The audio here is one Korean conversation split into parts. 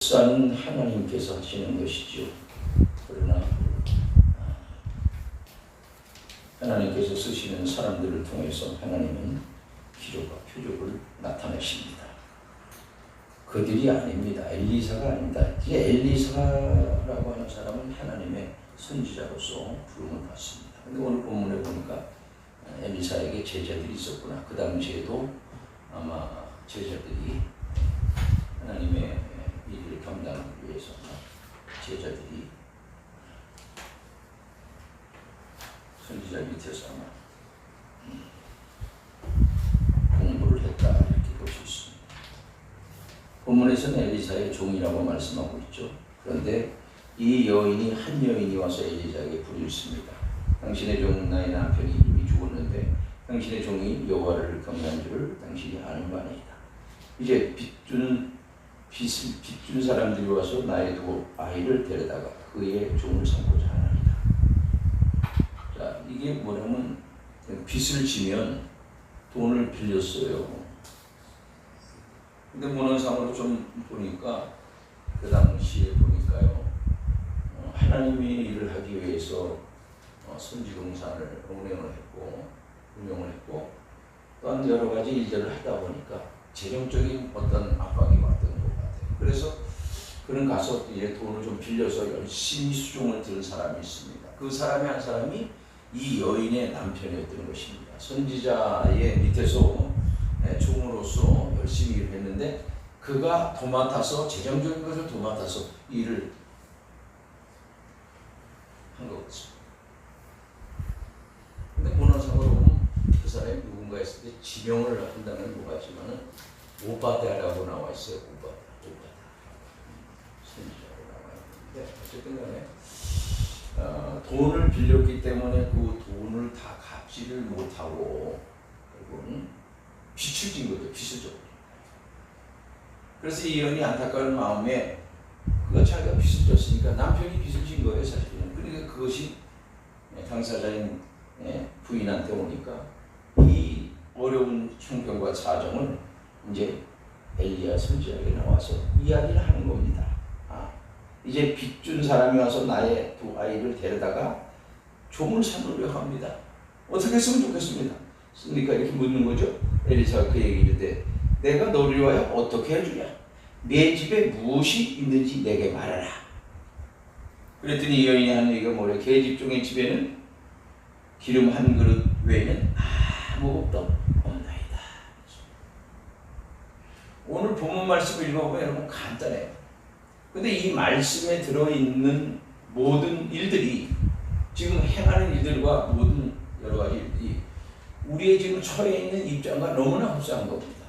역사는 하나님께서 하시는 것이죠. 그러나 하나님께서 쓰시는 사람들을 통해서 하나님은 기록과 표적을 나타내십니다. 그들이 아닙니다. 엘리사가 아닙니다. 이제 엘리사라고 하는 사람은 하나님의 선지자로서 부름을 받습니다. 근데 오늘 본문에 보니까 엘리사에게 제자들이 있었구나. 그 당시에도 아마 제자들이 하나님의 일을 감당하기 위해서 제자들이 선지자 밑에서 아마 공부를 했다 이렇게 볼 수 있습니다. 본문에서는 엘리사의 종이라고 말씀하고 있죠. 그런데 이 여인이 한 여인이 와서 엘리사에게 부르짖습니다. 당신의 종 나의 남편이 이미 죽었는데 당신의 종이 여호와를 경외한 줄을 당신이 아는 바니이다. 이제 빚준 사람들이 와서 나의 두 아이를 데려다가 그의 종을 삼고자 하나이다. 자, 이게 뭐냐면 빚을 지면 돈을 빌렸어요. 근데 문헌상으로 좀 보니까 그 당시에 보니까요, 하나님의 일을 하기 위해서 선지공산을 운영을 했고 또한 여러 가지 일들을 하다 보니까 재정적인 어떤 압박이 왔던 것 같아요. 그래서 그는 가서 이제 돈을 좀 빌려서 열심히 수종을 들은 사람이 있습니다. 그 사람이 한 사람이 이 여인의 남편이었던 것입니다. 선지자의 밑에서 종으로서 열심히 일을 했는데 그가 도맡아서 재정적인 것을 도맡아서 일을 한 거였습니다. 근데 문헌상으로 보면 그 사람이 누군가 했을 때 지명을 한다는 것 같지만은 오바다라고 나와 있어요. 오바다. 선지자로 나와 있는데 어쨌든 간에 돈을 빌렸기 때문에 그 돈을 다 갚지를 못하고 결국은 빚을 진 거죠. 빚을 졌고. 그래서 이 여인이 안타까운 마음에 그가 자기가 빚을 졌으니까 남편이 빚을 진 거예요. 사실은. 그러니까 그것이 당사자인 부인한테 오니까 이 어려운 형편과 사정을 이제 엘리야 선지자에게 나와서 이야기를 하는 겁니다. 이제 빚준 사람이 와서 나의 두 아이를 데려다가 종을 삼으려 합니다. 어떻게 했으면 좋겠습니다. 그러니까 이렇게 묻는 거죠. 엘리사가 그에게 이르되 내가 너를 위하여 어떻게 해주냐? 내 집에 무엇이 있는지 내게 말하라. 그랬더니 이 여인이 하는 얘기가 뭐래? 계집종의 집에는 기름 한 그릇 외에는 아무것도 없나이다. 오늘 본문 말씀을 읽어보면 여러분 간단해요. 근데 이 말씀에 들어있는 모든 일들이 지금 행하는 일들과 모든 여러 가지 일들이 우리의 지금 처해 있는 입장과 너무나 흡사한 겁니다.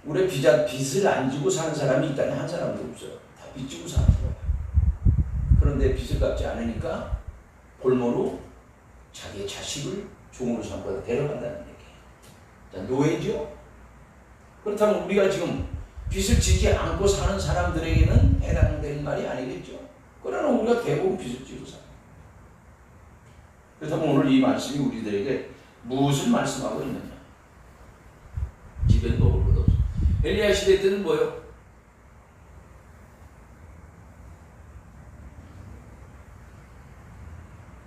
우리의 빚을 안 지고 사는 사람이 있다면 한 사람도 없어요. 다 빚 지고 사는 거예요. 그런데 빚을 갚지 않으니까 볼모로 자기의 자식을 종으로 삼고 데려간다는 얘기예요. 노예죠. 그렇다면 우리가 지금 빚을 지지 않고 사는 사람들에게는 해당되는 말이 아니겠죠. 그러나 우리가 대부분 빚을 지고 살아요. 그렇다면 오늘 이 말씀이 우리들에게 무엇을 말씀하고 있느냐? 집에 먹을 것 없어. 엘리야 시대 때는 뭐요?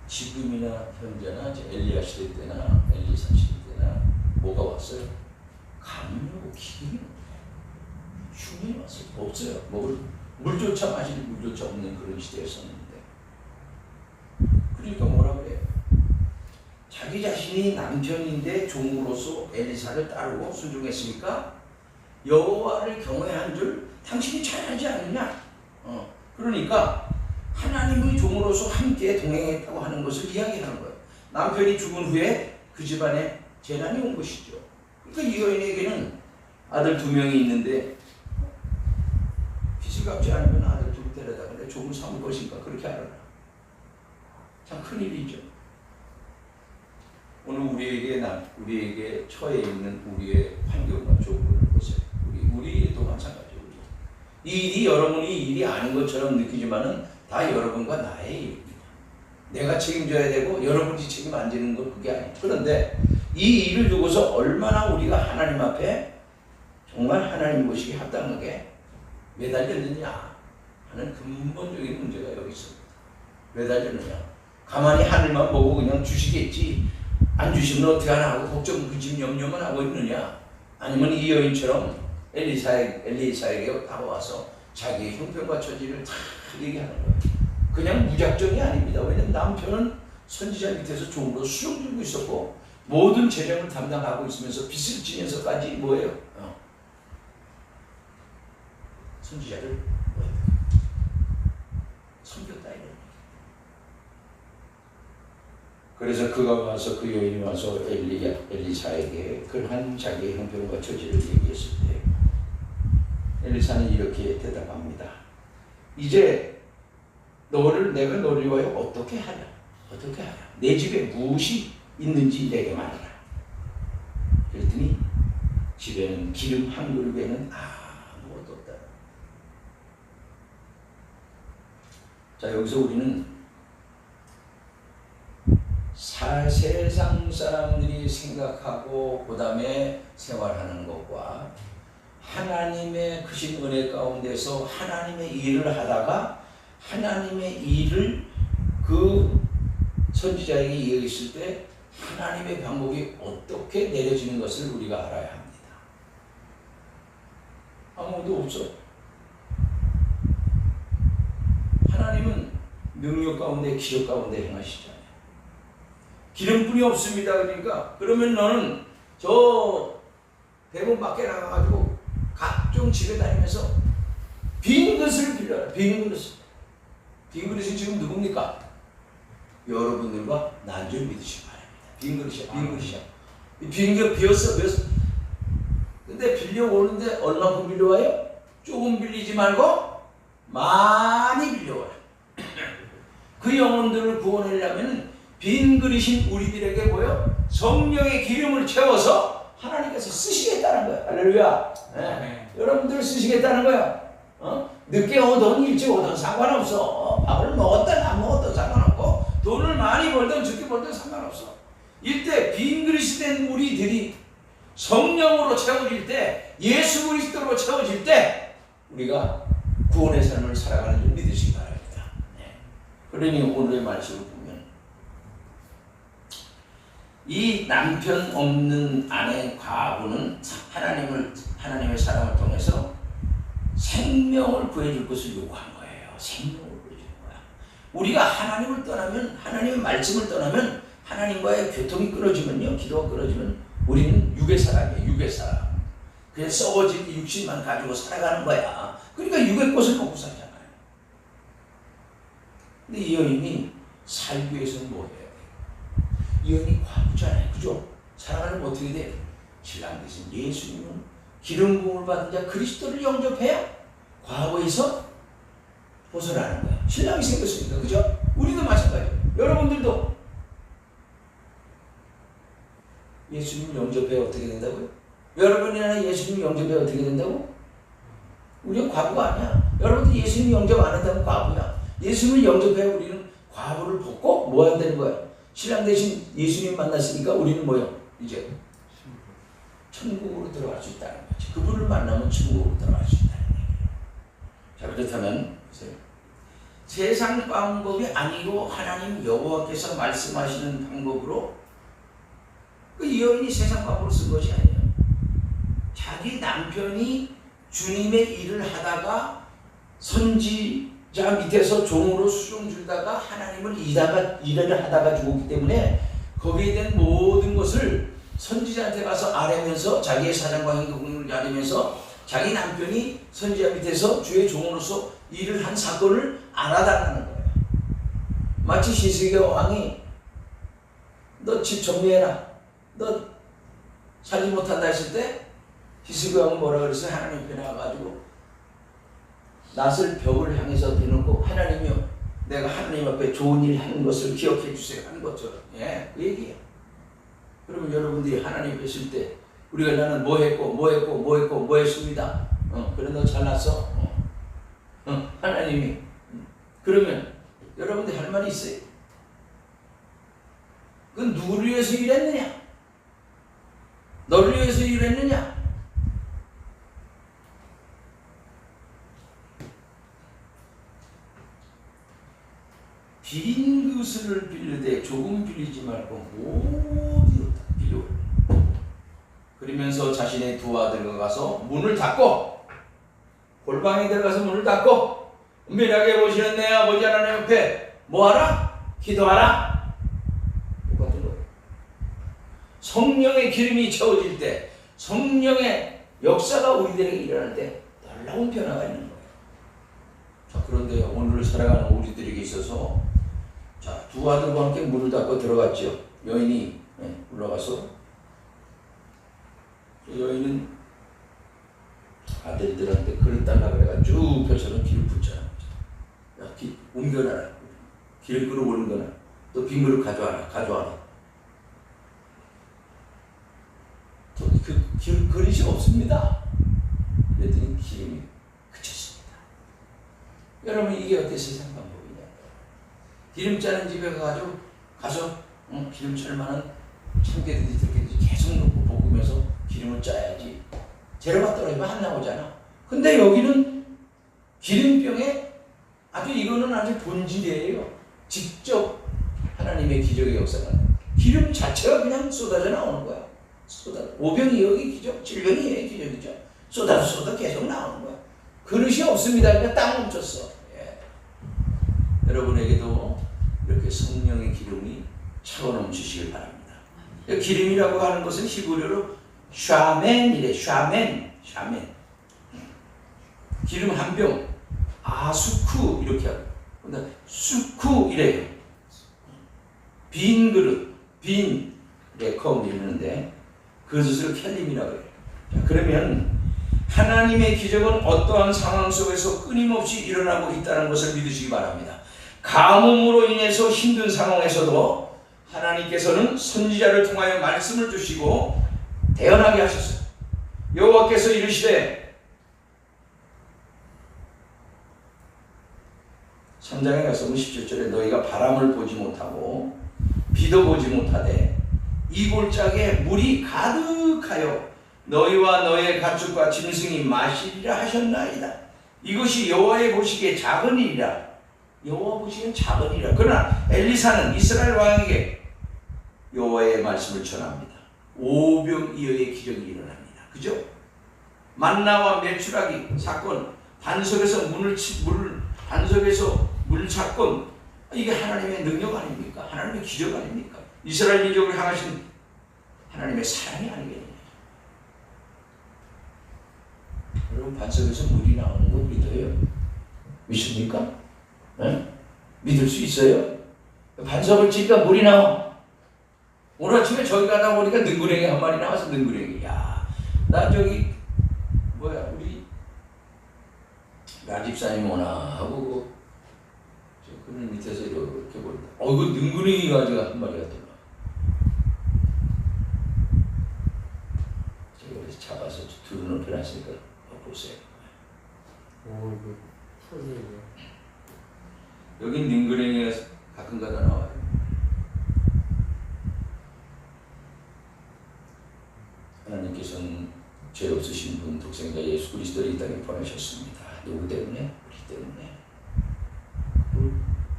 지금이나 현재나 엘리야 시대 때나 엘리사 시대 때나 뭐가 왔어요? 감염이고 기근이 흉이 왔어요. 없어요. 먹을 물조차 마실 물조차 없는 그런 시대였었는데 그러니까 뭐라 그래요? 자기 자신이 남편인데 종으로서 엘리사를 따르고 순종했으니까 여호와를 경외한 줄 당신이 잘 알지 않느냐? 그러니까 하나님의 종으로서 함께 동행했다고 하는 것을 이야기하는 거예요. 남편이 죽은 후에 그 집안에 재난이 온 것이죠. 그러니까 이 여인에게는 아들 2명이 있는데 빚을 갚지 않으면 아들 둘 데려다가 내 종을 삼을 것인가 그렇게 알아라. 참 큰일이죠. 오늘 우리에게 처해 있는 우리의 환경과 조건을 보세요. 우리도 마찬가지죠. 이 일이 여러분이 일이 아닌 것처럼 느끼지만은 다 여러분과 나의 일입니다. 내가 책임져야 되고 여러분이 책임 안 지는 건 그게 아니에요. 그런데 이 일을 두고서 얼마나 우리가 하나님 앞에 정말 하나님 보시기에 합당하게 매달렸느냐 하는 근본적인 문제가 여기 있습니다. 매달렸느냐. 가만히 하늘만 보고 그냥 주시겠지, 안 주시면 어떻게 하나 하고 걱정, 근심, 염려만 하고 있느냐, 아니면 이 여인처럼 엘리사에게 다가와서 자기의 형편과 처지를 다 얘기하는 거예요. 그냥 무작정이 아닙니다. 왜냐하면 남편은 선지자 밑에서 종으로 수종 들고 있었고 모든 재정을 담당하고 있으면서 빚을 지면서까지 뭐예요? 선지자를 섬겼다 이런 얘기. 그래서 그가 와서, 그 여인이 와서 엘리사에게 그러한 자기의 형편과 처지를 얘기했을 때 엘리사는 이렇게 대답합니다. 이제 내가 너를 위하여 어떻게 하냐? 어떻게 하냐? 내 집에 무엇이 있는지 내게 말하라. 그랬더니 집에는 기름 한 그릇에는 아무것도 없다. 자, 여기서 우리는 세상 사람들이 생각하고 그 다음에 생활하는 것과 하나님의 크신 은혜 가운데서 하나님의 일을 하다가 하나님의 일을 그 선지자에게 이야기했을 때 하나님의 방법이 어떻게 내려지는 것을 우리가 알아야 합니다. 아무도 없어. 하나님은 능력 가운데 기적 가운데 행하시잖아요. 기름뿐이 없습니다. 그러니까 그러면 너는 저 대문 밖에 나가가지고 각종 집에 다니면서 빈 그릇을 빌려라. 빈 그릇을. 빈 그릇이 지금 누굽니까? 여러분들과 난 줄 믿으시기 바랍니다. 빈 그릇이야. 빈 그릇이야. 빈 그릇 비었어. 근데 빌려오는데 얼마큼 빌려와요? 조금 빌리지 말고 많이 빌려와요. 그 영혼들을 구원하려면 빈 그릇인 우리들에게 뭐요? 성령의 기름을 채워서 하나님께서 쓰시겠다는 거야. 할렐루야. 네. 여러분들 쓰시겠다는 거야. 늦게 오든 일찍 오든 상관없어. 밥을 먹었든 안 먹었든 상관없고 돈을 많이 벌든 적게 벌든 상관없어. 이때 빈 그릇이 된 우리들이 성령으로 채워질 때, 예수 그리스도로 채워질 때 우리가 구원의 삶을 살아가는 줄 믿으시기 바랍니다. 네. 그러니 오늘의 말씀을 보면 이 남편 없는 아내 과부는 하나님의 사랑을 통해서 생명을 구해줄 것을 요구한 거예요. 생명을 구해주는 거야. 우리가 하나님을 떠나면, 하나님의 말씀을 떠나면, 하나님과의 교통이 끊어지면요, 기도가 끊어지면 우리는 육의 사람이에요. 육의 사람. 그래서 썩어진 육신만 가지고 살아가는 거야. 그러니까 육의 것을 먹고 살잖아요. 근데 이 여인이 살기 위해서는 뭐 해야 돼? 이 여인이 과부잖아요. 그죠? 살아가려면 어떻게 돼? 신랑 대신 예수님은 기름 부음을 받은 자 그리스도를 영접해야 과부에서 벗어나는 거야. 신랑이 생겼으니까. 그죠? 우리도 마찬가지예요. 여러분들도 예수님 영접해야 어떻게 된다고요? 여러분이나 예수님 영접해야 어떻게 된다고? 우리는 과부가 아니야. 여러분들 예수님 영접 안 한다면 과부야. 예수님을 영접해야 우리는 과부를 벗고 뭐 해야 되는 거야? 신랑 대신 예수님 만났으니까 우리는 뭐요? 이제 천국으로 들어갈 수 있다는 거지. 그분을 만나면 천국으로 들어갈 수 있다는 얘기예요. 자, 그렇다면 세상 방법이 아니고 하나님 여호와께서 말씀하시는 방법으로 이 여인이 세상 방법을 쓴 것이 아니에요. 자기 남편이 주님의 일을 하다가 선지자 밑에서 종으로 수종 줄다가 하나님을 일을 하다가 죽었기 때문에 거기에 대한 모든 것을 선지자한테 가서 아뢰면서 자기의 사장과 행동을 아뢰면서 자기 남편이 선지자 밑에서 주의 종으로서 일을 한 사건을 알아달라는 거예요. 마치 히스기야 왕이 너 집 정리해라. 너 살지 못한다 했을 때 히스기야 왕은 뭐라 그랬어요? 하나님 앞에 나와가지고 낫을 벽을 향해서 대놓고 하나님이요, 내가 하나님 앞에 좋은 일 하는 것을 기억해 주세요 하는 것처럼, 예, 그 얘기예요. 그러면 여러분들이 하나님 앞에 있을 때 우리가 나는 뭐 했습니다. 그래 너 잘났어. 하나님이 그러면 여러분들 할 말이 있어요. 그건 누구를 위해서 일했느냐? 너를 위해서 일했느냐? 빈 그릇을 빌리되 조금 빌리지 말고 모두 빌려. 그러면서 자신의 두 아들과 가서 문을 닫고 골방에 들어가서 문을 닫고 은밀하게 보시는 내 아버지 하나님 옆에 뭐하라? 기도하라. 똑같은 거예요. 성령의 기름이 채워질 때, 성령의 역사가 우리들에게 일어날 때 놀라운 변화가 있는 거예요. 자, 그런데 오늘 살아가는 우리들에게 있어서 자, 두 아들과 함께 문을 닫고 들어갔죠. 여인이 올라가서 여인은 아들들한테 그릇 달라 그래가 쭉 펼쳐서 기름 붓잖아. 야, 옮겨놔라. 기름 그릇 옮겨놔. 또 빈 그릇 가져와라. 그 그릇이 없습니다. 그랬더니 기름이 그쳤습니다. 여러분, 이게 어떻게 세상 방법이냐? 기름 짜는 집에 가서 기름 짤 만한 참깨든지 들깨든지 계속 넣고 볶으면서 기름을 짜야지. 재료가 떨어지면 안 나오잖아. 근데 여기는 기름병에 이거는 아주 본질이에요. 직접 하나님의 기적의 역사가 기름 자체가 그냥 쏟아져 나오는 거야. 오병이 여기 기적, 7병이 기적이죠. 쏟아 계속 나오는 거야. 그릇이 없습니다. 그러니까 딱 멈췄어. 예. 여러분에게도 이렇게 성령의 기름이 차고 넘치시길 바랍니다. 기름이라고 하는 것은 히브리어로 샤멘이래. 샤멘. 기름 한 병, 아수쿠 이렇게 하고, 근데 수쿠 이래요. 빈 그릇, 빈 레컴 이러는데 그것을 켈림이라고 해요. 자, 그러면 하나님의 기적은 어떠한 상황 속에서 끊임없이 일어나고 있다는 것을 믿으시기 바랍니다. 가뭄으로 인해서 힘든 상황에서도 하나님께서는 선지자를 통하여 말씀을 주시고 대언하게 하셨어요. 여호와께서 이르시되 3장에 가서 17절에 너희가 바람을 보지 못하고 비도 보지 못하되 이 골짜기에 물이 가득하여 너희와 너의 가축과 짐승이 마시리라 하셨나이다. 이것이 여호와의 보시기에 작은 일이라. 여호와 보시기엔 작은 일이라. 그러나 엘리사는 이스라엘 왕에게 여호와의 말씀을 전합니다. 오병이어의 기적이 일어납니다. 그죠? 만나와 메추라기 사건, 반석에서 물 사건, 이게 하나님의 능력 아닙니까? 하나님의 기적 아닙니까? 이스라엘 민족을 향하신 하나님의 사랑이 아니겠느냐? 여러분, 반석에서 물이 나오는 거 믿어요? 믿습니까? 네? 믿을 수 있어요? 반석을 치니까 물이 나와. 오늘 아침에 저기 가다 보니까 능구랭이 한 마리 나와서 능구랭이. 야, 나 우리 나집사님 오나 하고 그늘 밑에서 이렇게 보니까 이거 능구랭이가 한 마리가 들어와. 제가 그래서 잡아서 두 눈을 펴놨으니까 보세요. 이거 터지네요. 여기 능구랭이가 가끔 가다 나와요. 하나님께서는 죄 없으신 분 독생자 예수 그리스도를 이 땅에 보내셨습니다. 누구 때문에? 우리 때문에.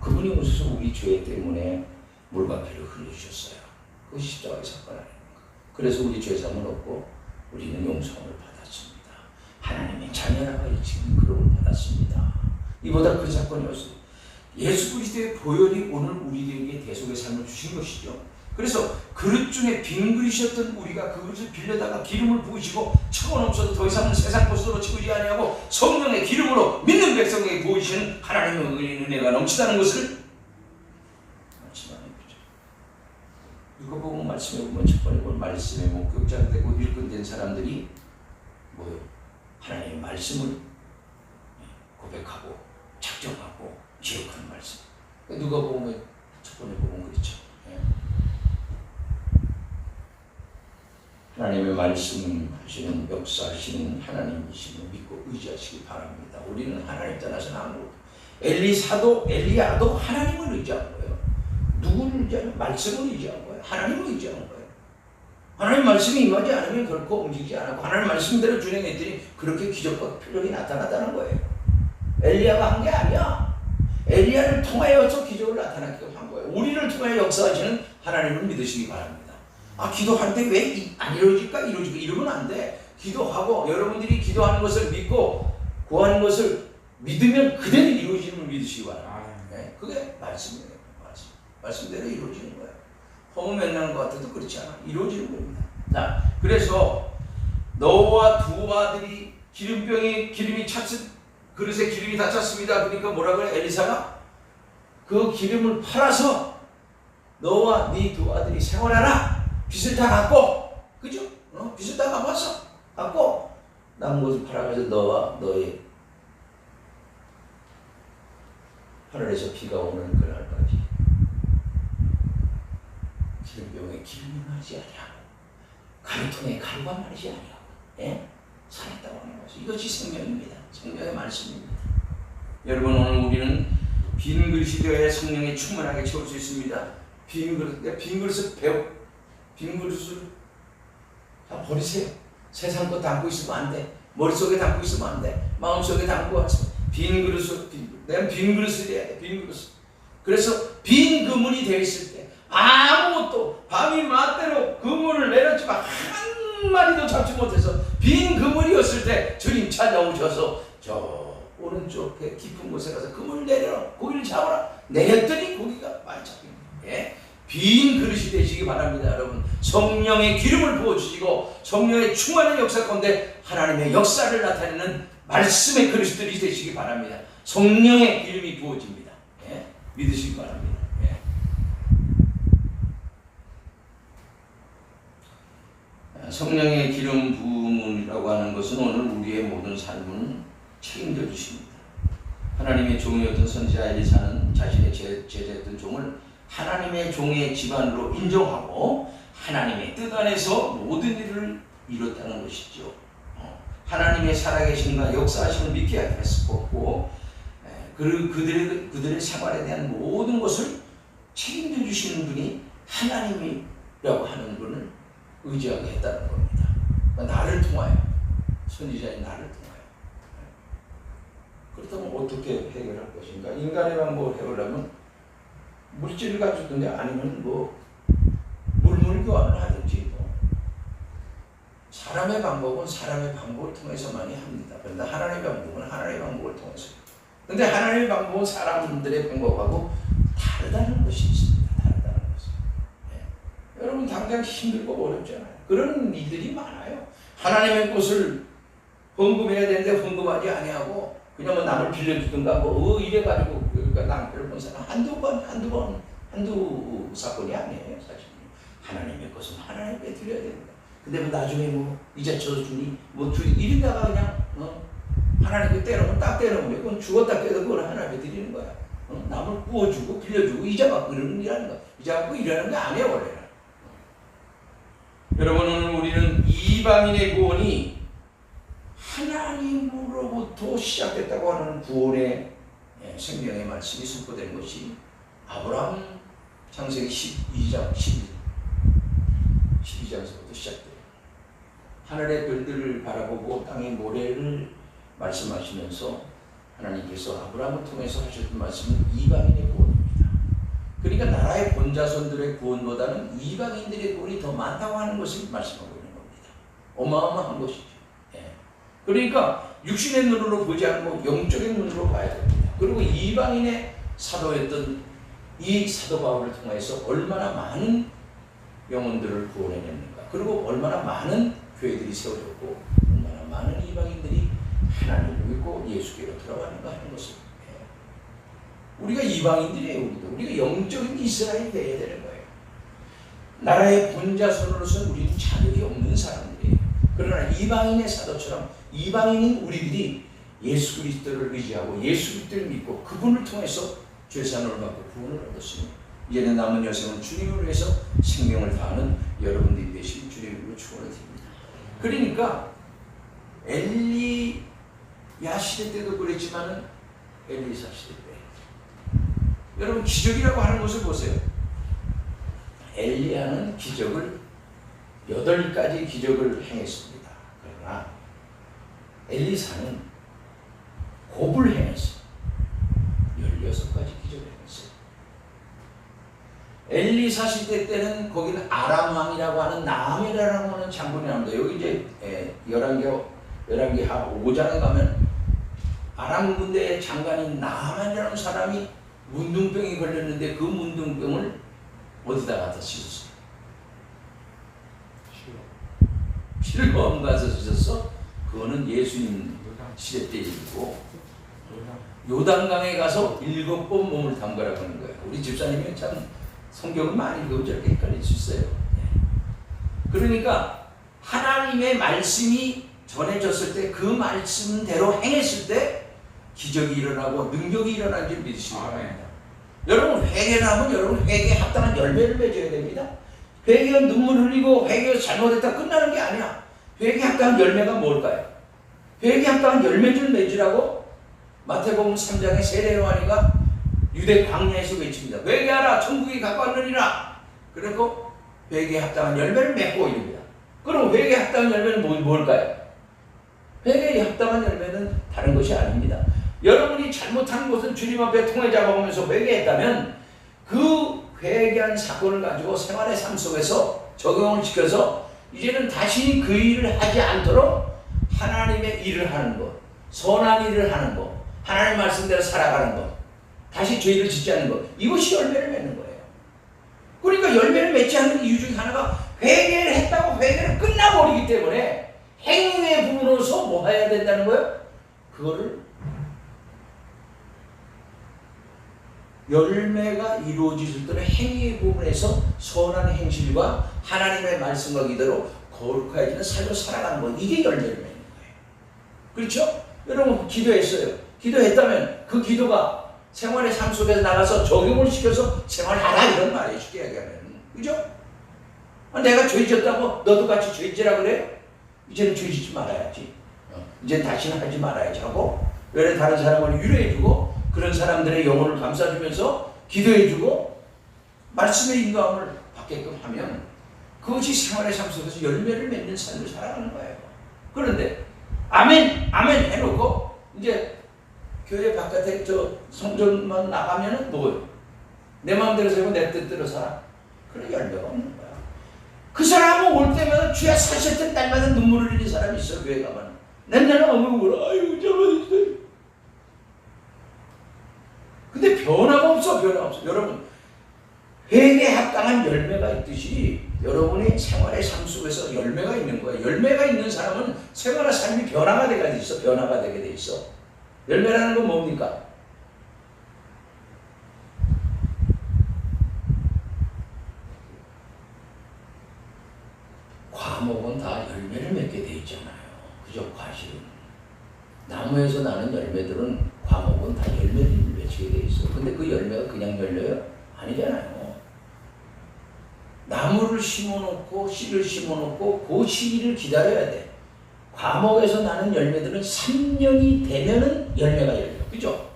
그분이 오셔서 우리 죄 때문에 물과 피를 흘려주셨어요. 그것이 십자가의 사건 아닙니까? 그래서 우리 죄사함을 얻고 우리는 용서함을 받았습니다. 하나님의 자녀라고 지금 그런 걸 받았습니다. 이보다 큰 사건이 없습니다. 예수 그리스도의 보혈이 오늘 우리에게 대속의 삶을 주신 것이죠. 그래서 그릇 중에 빈 그릇이었던 우리가 그 그릇을 빌려다가 기름을 부으시고 청은 없어도 더 이상은 세상 것으로 치우지 아니하고 성령의 기름으로 믿는 백성에게 부으시는 하나님의 은혜가 넘치다는 것을 말씀하는 거죠. 누가복음 말씀에 보면 첫 번째 본 말씀의 목격자가 되고 일꾼된 사람들이 뭐요? 하나님의 말씀을 고백하고 작정하고 기억하는 말씀. 누가복음의 첫 번째 보면 그렇죠. 하나님의 말씀하시는 역사하시는 하나님이심을 믿고 의지하시기 바랍니다. 우리는 하나님 떠나서는 아무것도. 엘리야도 하나님을 의지한 거예요. 누구를 의지하는? 말씀을 의지한 거예요. 하나님을 의지한 거예요. 하나님 말씀이 임하지 않으면 결코 움직이지 않았고 하나님 말씀대로 준행했더니 그렇게 기적과 표적이 나타났다는 거예요. 엘리야가 한 게 아니야. 엘리야를 통하여서 기적을 나타나게 한 거예요. 우리를 통해 역사하시는 하나님을 믿으시기 바랍니다. 기도하는데 왜 안 이루어질까? 이러면 안 돼. 기도하고 여러분들이 기도하는 것을 믿고 구하는 것을 믿으면 그대로 이루어지는 걸 믿으시기 바랍니다. 네, 그게 말씀이에요. 말씀대로 이루어지는 거예요. 허무 맹랑한 것 같아도 그렇지 않아. 이루어지는 겁니다. 자, 그래서 너와 두 아들이 기름이 그릇에 기름이 다 찼습니다. 그러니까 뭐라고 해요? 엘리사가 그 기름을 팔아서 너와 네 두 아들이 생활하라. 빚을 다 갚고, 그죠? 빚을 다 갚고 남은 것을 팔아가지고 너와 너의 하늘에서 비가 오는 그날까지 기름병에 기름이 마르지 아니하고 가루통에 가루가 마르지 아니하고, 예? 살았다고 하는 것이 이것이 생명입니다. 생명의 말씀입니다. 여러분, 오늘 우리는 빈 그릇이 되어야 성령에 충만하게 채울 수 있습니다. 빈 그릇을 다 버리세요. 세상 거 담고 있으면 안 돼. 머릿속에 담고 있으면 안 돼. 마음속에 담고 왔어. 빈 그릇을 해야 돼. 빈 그릇. 그래서 빈 그물이 되어 있을 때 아무것도 밤이 맞대로 그물을 내렸지만 한 마리도 잡지 못해서 빈 그물이었을 때 주님 찾아오셔서 저 오른쪽 깊은 곳에 가서 그물 내려라. 고기를 잡아라. 내렸더니 고기가 많이 잡힙니다. 예? 빈 그릇이 되시기 바랍니다. 여러분, 성령의 기름을 부어주시고 성령의 충만한 역사 가운데 하나님의 역사를 나타내는 말씀의 그릇들이 되시기 바랍니다. 성령의 기름이 부어집니다. 예? 믿으시기 바랍니다. 예. 성령의 기름 부음이라고 하는 것은 오늘 우리의 모든 삶을 책임져 주십니다. 하나님의 종이었던 선지자 엘리사는 자신의 제자였던 종을 하나님의 종의 집안으로 인정하고 하나님의 뜻 안에서 모든 일을 이뤘다는 것이죠. 하나님의 살아계심과 역사하심을 믿게 했었고, 그들의 생활에 대한 모든 것을 책임져 주시는 분이 하나님이라고 하는 분을 의지하게 했다는 겁니다. 나를 통하여, 선지자인 나를 통하여. 그렇다면 어떻게 해결할 것인가? 인간의 방법을 해결하면 물질을 가지든지 아니면 물물 교환을 하든지 사람의 방법은 사람의 방법을 통해서만이 합니다. 그런데 하나님의 방법은 하나님의 방법을 통해서. 그런데 하나님의 방법은 사람들의 방법하고 다르다는 것이 있습니다. 다르다는 것이. 네. 여러분 당장 힘들고 어렵잖아요. 그런 일들이 많아요. 하나님의 것을 헌금해야 되는데 헌금하지 아니하고 그냥 남을 빌려주든가 이래가지고 그러니까 낭패를 본 사람 한두 사건이 아니에요. 사실 하나님의 것은 하나님께 드려야 됩니다. 근데 나중에 이자 쳐주니 주니 이러다가 그냥 하나님께 때려면 딱 때려면 그건 죽었다 깨도 그걸 하나님께 드리는 거야. 남을 구워주고 빌려주고 이자 받고 이러는 일하는 거야. 이자 받고 일하는 게 아니에요 원래는. 여러분, 오늘 우리는 이방인의 구원이 하나님으로부터 시작됐다고 하는 구원의 생명의 말씀이 선포된 것이 아브라함 창세기 12장서부터 시작돼요. 하늘의 별들을 바라보고 땅의 모래를 말씀하시면서 하나님께서 아브라함을 통해서 하셨던 말씀은 이방인의 구원입니다. 그러니까 나라의 본자손들의 구원보다는 이방인들의 구원이 더 많다고 하는 것을 말씀하고 있는 겁니다. 어마어마한 것이죠. 그러니까 육신의 눈으로 보지 않고 영적인 눈으로 봐야 됩니다. 그리고 이방인의 사도였던 이 사도 바울을 통해서 얼마나 많은 영혼들을 구원해냈는가. 그리고 얼마나 많은 교회들이 세워졌고 얼마나 많은 이방인들이 하나님을 믿고 예수께로 들어가는가 하는 것을 우리가 이방인들이에요. 우리가 영적인 이스라엘이 되어야 되는 거예요. 나라의 본자손으로서는 우리는 자격이 없는 사람들이에요. 그러나 이방인의 사도처럼 이방인인 우리들이 예수 그리스도를 의지하고 예수 그리스도를 믿고 그분을 통해서 죄산을 받고 구원을 얻었으니 이제는 남은 여생은 주님을 위해서 생명을 다하는 여러분들이 되신 주님으로 축원을 드립니다. 그러니까 엘리야 시대 때도 그랬지만은 엘리사 시대 때 여러분 기적이라고 하는 것을 보세요. 엘리야는 기적을 8가지 기적을 행했습니다. 그러나 엘리사는 곱을 행했어요. 16가지 기적을 행했어요. 엘리 사실 때는 거기는 아람 왕이라고 하는 나함이라고 하는 장군이 나옵니다. 여기 이제 열왕기하 5장에 가면 아람 군대의 장관인 나함이라는 사람이 문둥병이 걸렸는데 그 문둥병을 어디다 갖다 씻었어? 필검 가서 씻었어? 그거는 예수님 시대 때 일이고 요단강에 가서 7번 몸을 담그라고 하는 거예요. 우리 집사님이 참 성경을 많이 읽으면 저렇게 헷갈릴 수 있어요. 그러니까 하나님의 말씀이 전해졌을 때 그 말씀대로 행했을 때 기적이 일어나고 능력이 일어난 줄 믿으시기 바랍니다. 여러분 회개를 하면 여러분 회개에 합당한 열매를 맺어야 됩니다. 회개가 눈물 흘리고 회개가 잘못했다 끝나는 게 아니야. 회개에 합당한 열매가 뭘까요? 회개에 합당한 열매를 맺으라고 마태복음 3장의 세례 요한이가 유대 광야에서 외칩니다. 회개하라 천국이 가까웠느니라. 그리고 회개에 합당한 열매를 맺고 이릅니다. 그럼 회개에 합당한 열매는 뭘까요? 회개에 합당한 열매는 다른 것이 아닙니다. 여러분이 잘못한 것은 주님 앞에 통해 잡아오면서 회개했다면 그 회개한 사건을 가지고 생활의 삶 속에서 적용을 시켜서 이제는 다시 그 일을 하지 않도록 하나님의 일을 하는 것, 선한 일을 하는 것, 하나님의 말씀대로 살아가는 것, 다시 죄를 짓지 않는 것, 이것이 열매를 맺는 거예요. 그러니까 열매를 맺지 않는 이유 중에 하나가 회개를 했다고 회개를 끝나버리기 때문에 행위의 부분으로서 뭐 해야 된다는 거예요? 그거를 열매가 이루어질 때는 행위의 부분에서 선한 행실과 하나님의 말씀과 기대로 거룩해지는 삶을 살아가는 것, 이게 열매를 맺는 거예요. 그렇죠? 여러분 기도했어요. 기도했다면 그 기도가 생활의 삶 속에서 나가서 적용을 시켜서 생활하라 이런 말이에요. 쉽게 얘기하면. 그죠? 내가 죄 짓다고 너도 같이 죄 지라 그래요? 이제는 죄 짓지 말아야지. 이제 다시는 하지 말아야지 하고 외래 다른 사람을 위로해주고 그런 사람들의 영혼을 감싸주면서 기도해주고 말씀의 인도함을 받게끔 하면 그것이 생활의 삶 속에서 열매를 맺는 삶을 살아가는 거예요. 그런데 아멘 아멘 해놓고 이제 교회 바깥에 저 성전만 나가면은 뭐예요? 내 마음대로 살고 내 뜻대로 살아. 그런 열매가 없는 거야. 그 사람은 올 때마다 주야 사셨던 날마다 눈물을 흘리는 사람이 있어. 교회 가면 냄새나 먹으면 아이고 잘못했어요. 근데 변화가 없어. 변화가 없어. 여러분 회개에 합당한 열매가 있듯이 여러분의 생활의 삶 속에서 열매가 있는 거예요. 열매가 있는 사람은 생활의 삶이 변화가 되게 돼 있어. 변화가 되게 돼 있어. 열매라는 건 뭡니까? 과목은 다 열매를 맺게 돼 있잖아요. 그죠? 과실은. 나무에서 나는 열매들은 과목은 다 열매를 맺게 돼 있어. 근데 그 열매가 그냥 열려요? 아니잖아요. 나무를 심어놓고 씨를 심어놓고 그 시기를 기다려야 돼. 과목에서 나는 열매들은 3년이 되면은 열매가 열려. 그죠?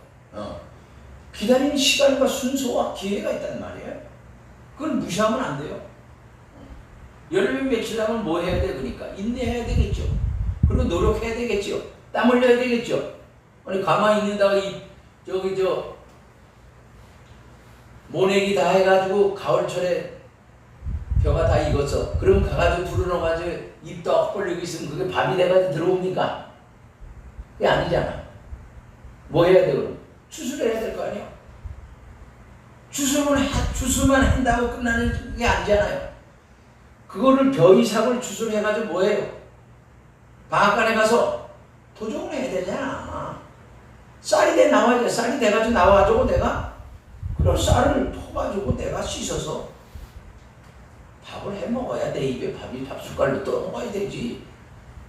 기다리는 시간과 순서와 기회가 있단 말이에요. 그걸 무시하면 안 돼요. 열매 맺히려면 뭐 해야 돼? 그러니까 인내해야 되겠죠. 그리고 노력해야 되겠죠. 땀 흘려야 되겠죠. 아니 가만히 있는다가 모내기 다 해가지고 가을철에 벼가 다 익었어. 그럼 가가지고 불어넣어가지고 입도 억 벌리고 있으면 그게 밥이 돼가지고 들어옵니까? 그게 아니잖아. 뭐 해야 돼 그럼? 추수를 해야 될 거 아니야? 추수만 한다고 끝나는 게 아니잖아요. 그거를 벼 이삭을 추수를 해가지고 뭐 해요? 방앗간에 가서 도종을 해야 되잖아. 쌀이 나와야 돼. 쌀이 돼가지고 나와가지고 내가 그럼 쌀을 퍼가지고 내가 씻어서 밥을 해 먹어야 내 입에 밥 숟갈로 떠 먹어야 되지.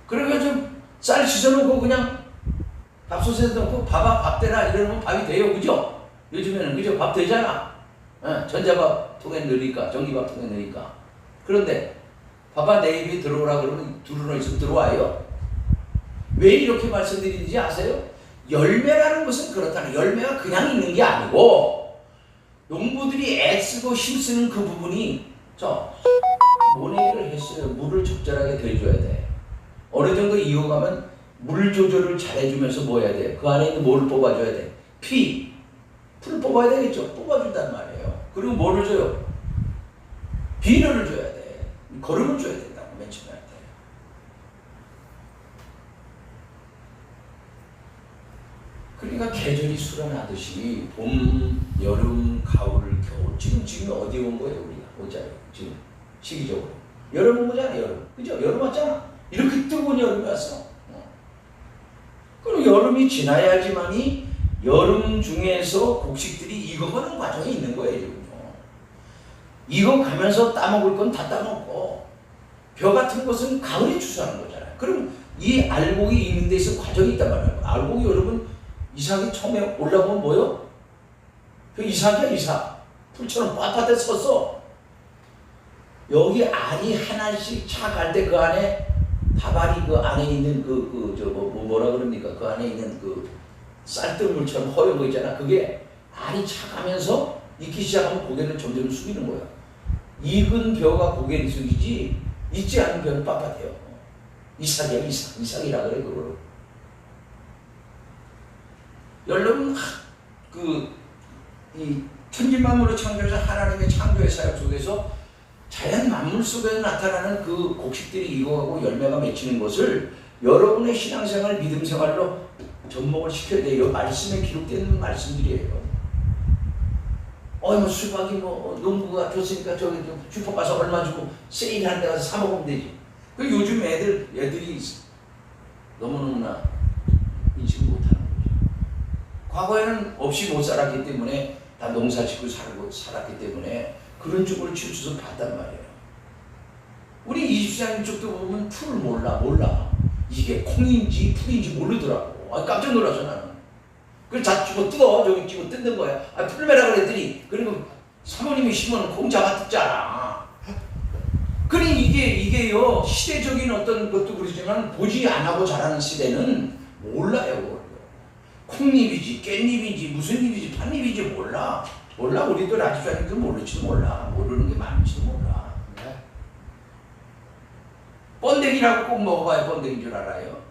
그래가지고 쌀 씻어놓고 그냥 밥솥에 넣고 밥 대라 이러면 밥이 돼요. 그죠? 요즘에는 그죠? 밥 되잖아. 전자밥 통에 넣으니까 전기밥 통에 넣으니까. 그런데 밥아 내 입에 들어오라 그러면 들어오라 있으면 들어와요. 왜 이렇게 말씀드리는지 아세요? 열매라는 것은 그렇다는 열매가 그냥 있는 게 아니고 농부들이 애쓰고 힘쓰는 그 부분이 모내기를 했어요. 물을 적절하게 대줘야 돼. 어느 정도 이어가면 물 조절을 잘해주면서 뭐 해야 돼? 그 안에 있는 뭐를 뽑아줘야 돼? 풀 뽑아야 되겠죠. 뽑아준단 말이에요. 그리고 뭐를 줘요? 비료를 줘야 돼. 거름을 줘야 된다고 맨 처음에 할 때. 그러니까 계절이 수련하듯이 봄, 여름, 가을, 겨울. 지금 어디 온 거예요 우리가? 오잖아요. 지금 시기적으로. 여름 온 거잖아 여름. 그죠? 여름 왔잖아. 이렇게 뜨거운 여름이 왔어. 그럼 여름이 지나야지만이 여름 중에서 곡식들이 익어가는 과정이 있는 거예요 지금. 익어가면서 따먹을 건 다 따먹고 벼 같은 것은 가을에 추수하는 거잖아요. 그럼 이 알곡이 익는 데 있어 과정이 있단 말이에요. 알곡이 여러분 이삭이 처음에 올라오면 뭐요? 그 이삭이야 이삭. 풀처럼 빳빳해 섰어. 여기 알이 하나씩 차갈 때 그 안에 다발이 그 안에 있는 뭐라 그럽니까? 그 안에 있는 그 쌀뜨물처럼 허연 거 있잖아. 그게 알이 차가면서 익기 시작하면 고개를 점점 숙이는 거야. 익은 벼가 고개를 숙이지 익지 않은 벼는 빳빳해요. 이삭이야 이삭. 이삭이라 그래 그걸. 여러분 이 천지만물을 창조해서 하나님의 창조의 사역 속에서 자연 만물 속에 나타나는 그 곡식들이 익어가고 열매가 맺히는 것을 여러분의 신앙생활, 믿음생활로 접목을 시켜야 돼요. 말씀에 기록되는 말씀들이에요. 뭐 수박이 농부가 줬으니까 저기 슈퍼 가서 얼마 주고 세일하는 데 가서 사 먹으면 되지. 그 요즘 애들이 너무너무나 인식을 못하는 거죠. 과거에는 없이 못 살았기 때문에 다 농사 짓고 살았기 때문에 그런 쪽으로 치우쳐서 봤단 말이에요. 우리 24년 쪽도 보면 풀을 몰라. 이게 콩인지 풀인지 모르더라고. 깜짝 놀라서 나는. 그래서 다 집어 뜯어. 저기 집어 뜯는 거야. 풀매라 그랬더니 그리고 사모님이 심으면 콩 잡아 뜯잖아. 그러니 이게요 시대적인 어떤 것도 그렇지만 보지 안 하고 자라는 시대는 몰라요. 콩잎이지 깻잎이지 무슨 잎이지 팥잎이지 몰라. 우리도 라디오니까 모르지도 몰라. 모르는 게 많지도 몰라. 네. 번데기라고 꼭 먹어봐야 번데기인 줄 알아요.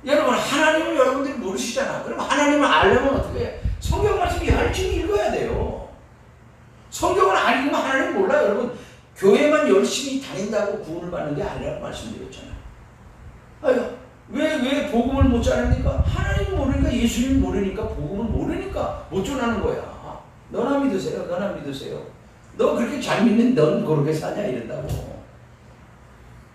여러분 하나님을 여러분들이 모르시잖아. 그럼 하나님을 알려면 어떻게 해? 성경 말씀 열심히 읽어야 돼요. 성경을 안 읽으면 하나님 몰라요. 여러분 교회만 열심히 다닌다고 구원을 받는 게 아니라고 말씀드렸잖아요. 왜 복음을 못 전합니까? 하나님 모르니까 예수님 모르니까 복음을 모르니까 못 전하는 거야. 너나 믿으세요. 너 그렇게 잘 믿는 넌 그렇게 사냐 이런다고.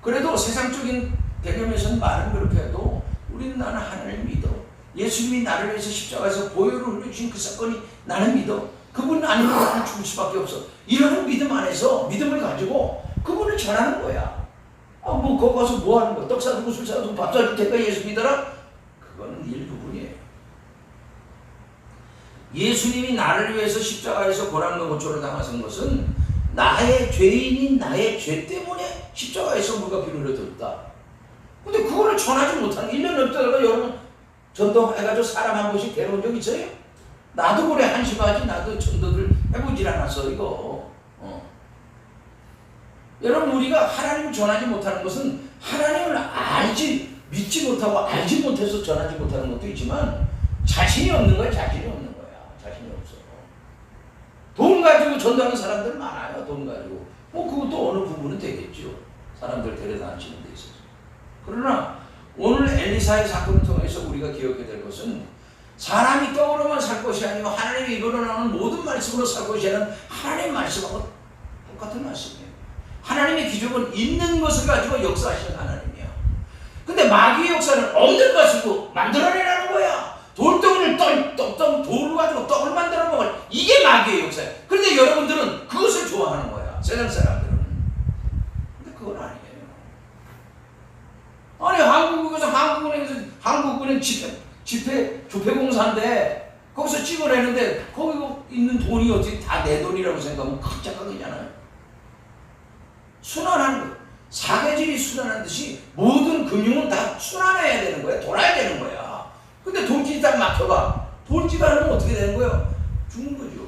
그래도 세상적인 개념에서는 말은 그렇게 해도 우리는 나는 하나님 믿어. 예수님이 나를 위해서 십자가에서 보혈을 흘려주신 그 사건이 나는 믿어. 그분 아니면 나는 죽을 수밖에 없어. 이런 믿음 안에서 믿음을 가지고 그분을 전하는 거야. 거기 가서 뭐 하는 거야? 떡 사주고 술 사주고 밥 사줄 테니까 예수 믿어라? 그거는 일부분이에요. 예수님이 나를 위해서 십자가에서 고난과 고초를 당하신 것은 나의 죄인인 나의 죄 때문에 십자가에서 물과 피를 흘려줬다. 근데 그거를 전하지 못하는 1년 넘다가 여러분 전도해가지고 사람 한 번씩 데려온 적 있어요? 나도 그래 한심하지. 나도 전도를 해보질 않았어 이거. 여러분 우리가 하나님을 전하지 못하는 것은 하나님을 믿지 못하고 알지 못해서 전하지 못하는 것도 있지만 자신이 없는 거야. 자신이 없어. 돈 가지고 전도하는 사람들 많아요. 돈 가지고 그것도 어느 부분은 되겠죠. 사람들 데려다 앉히는 데 있어서. 그러나 오늘 엘리사의 사건을 통해서 우리가 기억해야 될 것은 사람이 떡으로만 살 것이 아니고 하나님이 입으로 나오는 모든 말씀으로 살 것이 아니라 하나님의 말씀하고 똑같은 말씀이에요. 하나님의 기적은 있는 것을 가지고 역사하시는 하나님이야. 근데 마귀의 역사는 없는 것이고 만들어내라는 거야. 돌덩이를 돌을 가지고 떡을 만들어 먹을 이게 마귀의 역사야. 그런데 여러분들은 그것을 좋아하는 거야. 세상 사람들은. 근데 그건 아니에요. 아니 한국은행 집회공사인데 거기서 찍어내는데 거기 있는 돈이 어떻게 다 내 돈이라고 생각하면 큰 착각이잖아요. 순환하는 거예요. 사계절이 순환하는 듯이 모든 금융은 다 순환해야 되는 거야. 돌아야 되는 거야. 근데 돈길이 딱 막혀가. 돌지가 않으면 어떻게 되는 거예요? 죽는 거죠.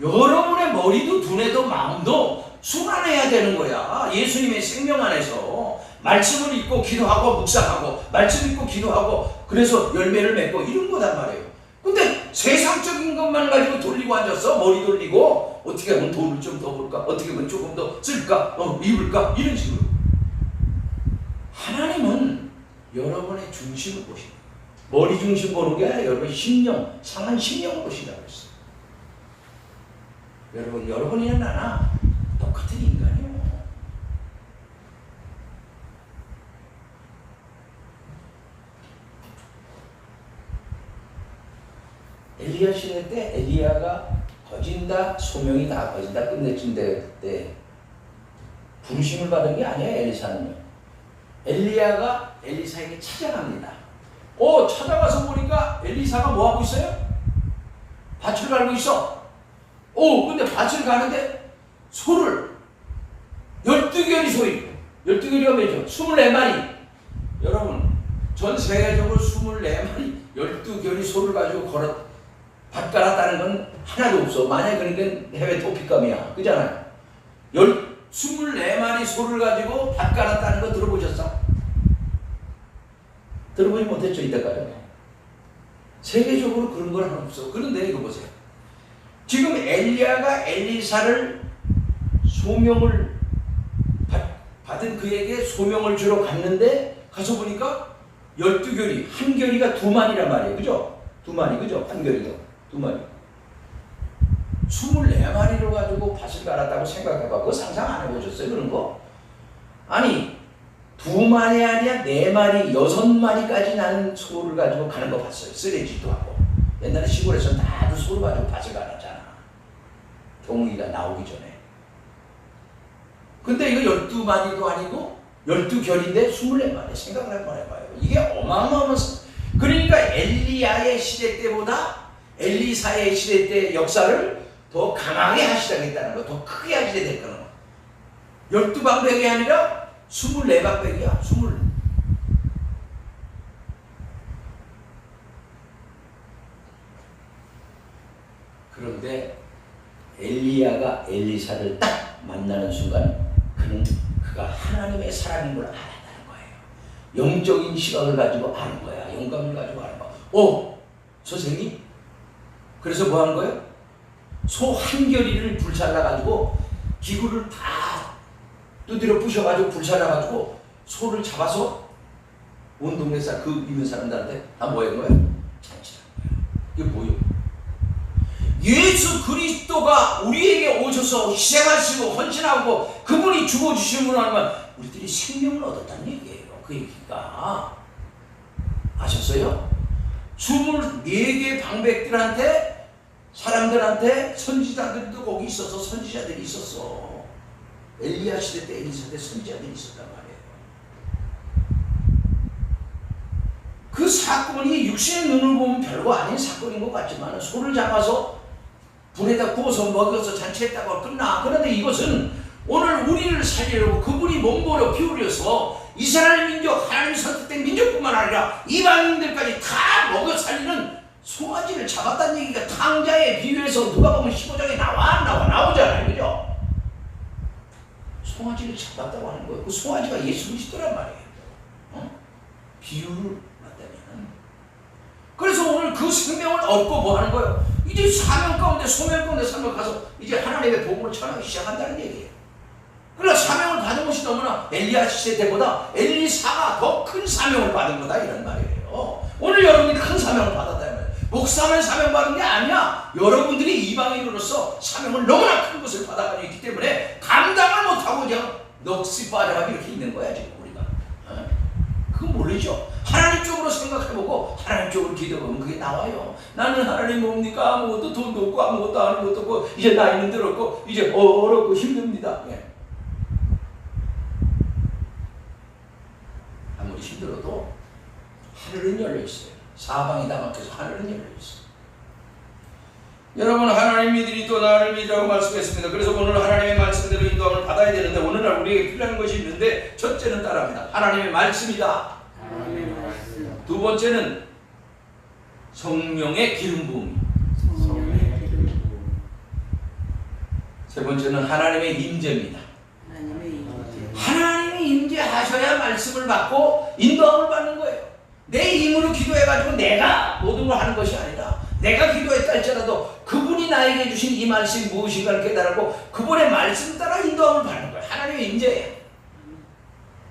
여러분의 머리도 두뇌도 마음도 순환해야 되는 거야. 예수님의 생명 안에서 말씀을 읽고 기도하고 묵상하고 말씀 읽고 기도하고 그래서 열매를 맺고 이런 거단 말이에요. 근데 세상적인 것만 가지고 돌리고 앉았어. 머리 돌리고 어떻게 하면 돈을 좀 더 벌까? 어떻게 하면 조금 더 쓸까? 입을까? 이런 식으로. 하나님은 여러분의 중심을 보시는 거예요. 머리 중심 보는 게 아니라 여러분의 심령, 상한 심령을 보시라고 했어요. 여러분이나 나나 똑같은 인간이에요. 엘리야 시대 때 엘리야가 거진다, 소명이 다 거진다 끝내준 때 부르심을 받은 게 아니에요. 엘리사는요. 엘리야가 엘리사에게 찾아갑니다. 찾아가서 보니까 엘리사가 뭐 하고 있어요? 밭을 갈고 있어. 근데 밭을 가는데 소를 12결이 소리. 12결이가 몇이죠? 24마리. 여러분, 전 세계적으로 24마리 12결이 소를 가지고 밭 갈았다는 건 하나도 없어. 만약에 그러니까 해외 토픽감이야. 그잖아요. 24마리 소를 가지고 밭 갈았다는 거 들어보셨어? 들어보지 못했죠, 이때까지. 세계적으로 그런 건 하나 없어. 그런데 이거 보세요. 지금 엘리야가 엘리사를 소명을 받은 그에게 소명을 주러 갔는데 가서 보니까 12결이, 한 결이가 2마리란 말이에요. 그죠? 2마리, 그죠? 한 결이가 2마리. 24마리로 가지고 밭을 갈았다고 생각해봐. 그거 상상 안 해보셨어요? 그런 거? 아니, 2마리 아니야 4마리, 6마리까지 나는 소를 가지고 가는 거 봤어요. 쓰레기도 하고. 옛날에 시골에서 나도 소를 가지고 밭을 갈았잖아. 경운기가 나오기 전에. 근데 이거 12마리도 아니고 12결인데 24마리. 생각을 한번 해봐요. 이게 어마어마한. 그러니까 엘리야의 시대 때보다 엘리사의 시대 때 역사를 더 강하게 하시다겠다는 거, 더 크게 하시게 될 거는 12방백이 아니라 24방백이야. 그런데 엘리야가 엘리사를 딱 만나는 순간 그가 하나님의 사람인 걸 알았다는 거예요. 영적인 시각을 가지고 아는 거야. 영감을 가지고 아는 거야. 선생님? 그래서 뭐 하는 거예요? 소 한 결이를 불살라가지고 기구를 다 두드려 부셔가지고 불살라가지고 소를 잡아서 온 동네 그 있는 사람들한테 다 뭐 하는 거예요? 잔치라는 거예요. 이게 뭐예요? 예수 그리스도가 우리에게 오셔서 희생하시고 헌신하고 그분이 죽어주심으로 하면 우리들이 생명을 얻었다는 얘기예요. 그 얘기가 아셨어요? 24개 방백들한테 사람들한테 선지자들도 거기 있어서 선지자들이 있었어. 엘리야 시대 때 엘리사 때 선지자들이 있었단 말이에요. 그 사건이 육신의 눈을 보면 별거 아닌 사건인 것 같지만 소를 잡아서 불에다 구워서 먹여서 잔치했다고 끝나. 그런데 이것은 오늘 우리를 살리려고 그분이 몸보려 피우려서 이스라엘 민족, 하나님 선택된 민족뿐만 아니라 이방인들까지 다 먹여 살리는 송아지를 잡았다는 얘기가 탕자에 비유해서 누가 보면 15장에 나오잖아요. 그죠? 송아지를 잡았다고 하는 거예요. 그 송아지가 예수 그리스도란 말이에요. 비유를 맞다면. 그래서 오늘 그 생명을 얻고 뭐 하는 거예요? 이제 사명 가운데 소명 가운데 삶을 가서 이제 하나님의 복음을 전하기 시작한다는 얘기예요. 그러나 사명을 받은 것이 너무나 엘리야 시대 때보다 엘리사가 더 큰 사명을 받은 거다 이런 말이에요. 오늘 여러분이 큰 사명을 받았다는 거예요. 목사만 사명 받은 게 아니야. 여러분들이 이방인으로서 사명을 너무나 큰 것을 받아가지고 있기 때문에 감당을 못하고 그냥 넋이 빠져가지고 이렇게 있는 거야 지금 우리가. 그건 모르죠. 하나님 쪽으로 생각해보고 하나님 쪽으로 기도해보면 그게 나와요. 나는 하나님 뭡니까? 아무것도 돈도 없고 아무것도 아는 것도 없고 이제 나이는 들었고 이제 어렵고 힘듭니다. 아무리 힘들어도 하늘은 열려있어요. 사방이 다 막혀서 하늘은 열려있어요. 여러분 하나님 믿으니 또 나를 믿으라고 말씀했습니다. 그래서 오늘 하나님의 말씀대로 인도함을 받아야 되는데 오늘날 우리에게 필요한 것이 있는데 첫째는 따라합니다. 하나님의 말씀이다. 두 번째는 성령의 기름 부음. 세 번째는 하나님의 임재입니다. 하나님이 임재하셔야 말씀을 받고 인도함을 받는 거예요. 내 힘으로 기도해가지고 내가 모든 걸 하는 것이 아니라 내가 기도했다 할지라도 그분이 나에게 주신 이 말씀이 무엇인가를 깨달고 그분의 말씀 따라 인도함을 받는 거야. 하나님의 인재예요.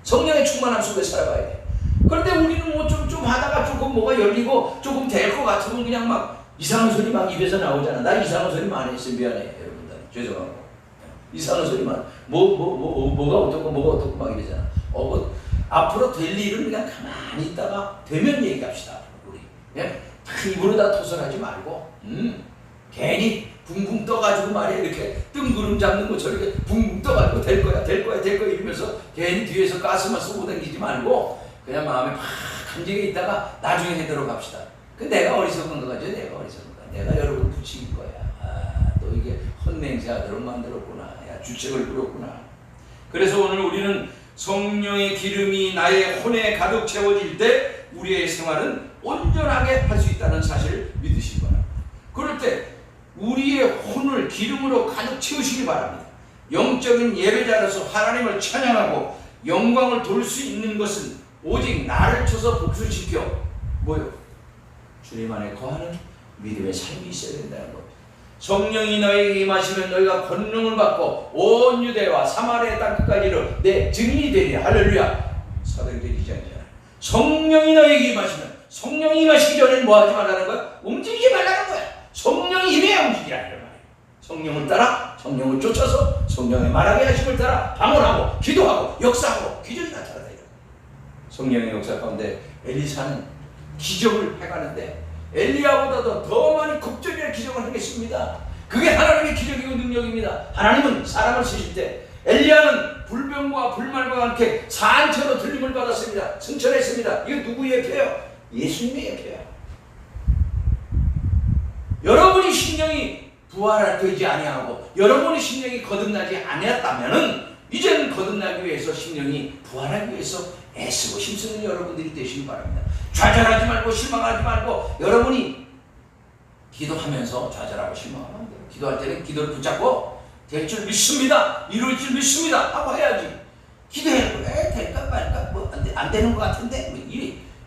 성령의 충만함 속에 살아가야 돼. 그런데 우리는 뭐 좀 하다가 조금 뭐가 열리고 조금 될 것 같으면 그냥 막 이상한 소리 막 입에서 나오잖아. 나 이상한 소리 많이 했어요. 미안해 여러분들. 죄송하고. 이상한 소리만 뭐가 어떻고 막 이러잖아. 앞으로 될 일은 그냥 가만히 있다가 되면 얘기합시다. 우리. 예? 입으로 다 토설하지 말고 괜히 붕붕 떠가지고 말이야. 이렇게 뜬구름 잡는 것처럼 이렇게 붕붕 떠가지고 될 거야 이러면서 괜히 뒤에서 가스만 쏘고 다니지 말고 그냥 마음에 팍 감정에 있다가 나중에 되도록 합시다. 그 내가 어리석은 거죠. 내가 여러분 부치긴 거야. 또 이게 헛냄새 하도록 만들었구나. 야, 주책을 부렸구나. 그래서 오늘 우리는 성령의 기름이 나의 혼에 가득 채워질 때 우리의 생활은 온전하게 할 수 있다는 사실을 믿으시기 바랍니다. 그럴 때 우리의 혼을 기름으로 가득 채우시기 바랍니다. 영적인 예배자로서 하나님을 찬양하고 영광을 돌 수 있는 것은 오직 나를 쳐서 복수시켜 뭐요? 주님 안에 거하는 믿음의 삶이 있어야 된다는 것. 성령이 너에게 임하시면 너희가 권능을 받고 온 유대와 사마리아 땅 끝까지로 내 증인이 되리. 할렐루야. 사도행전 2장이잖아. 성령이 너에게 임하시면, 성령이 임하시기 전에 뭐 하지 말라는 거야? 움직이지 말라는 거야. 성령이 임해야 움직이라는 말이야. 성령을 따라, 성령을 쫓아서 성령의 말하게 하심을 따라 방언하고 기도하고 역사하고 기적이 나타나다. 성령의 역사 가운데 엘리사는 기적을 해가는데 엘리야보다도 더 많이 극적인 기적을 하겠습니다. 그게 하나님의 기적이고 능력입니다. 하나님은 사람을 쓰실 때 엘리야는 불병과 불말과 함께 산채로 들림을 받았습니다. 승천했습니다. 이거 누구의 예표예요? 예수님의 예표예요. 여러분이 심령이 부활되지 아니하고 여러분의 심령이 거듭나지 아니었다면은 이제는 거듭나기 위해서 심령이 부활하기 위해서 애쓰고 힘쓰는 여러분들이 되시기 바랍니다. 좌절하지 말고 실망하지 말고 여러분이 기도하면서 좌절하고 실망하면 안 돼요. 기도할 때는 기도를 붙잡고 될 줄 믿습니다. 이룰 줄 믿습니다. 하고 해야지. 기도해놓고 될까 말까 뭐 안 되는 것 같은데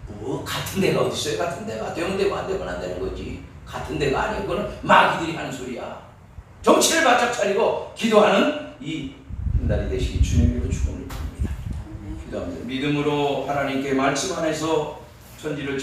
뭐 같은 데가 어디 있어요? 같은 데가 되면 되고 안 되면 안 되는 거지. 같은 데가 아니에요. 그거는 마귀들이 하는 소리야. 정치를 바짝 차리고 기도하는 이 날이 되시기 주님으로 축원을 드립니다. 기도합니다. 믿음으로 하나님께 말씀 안에서 천지를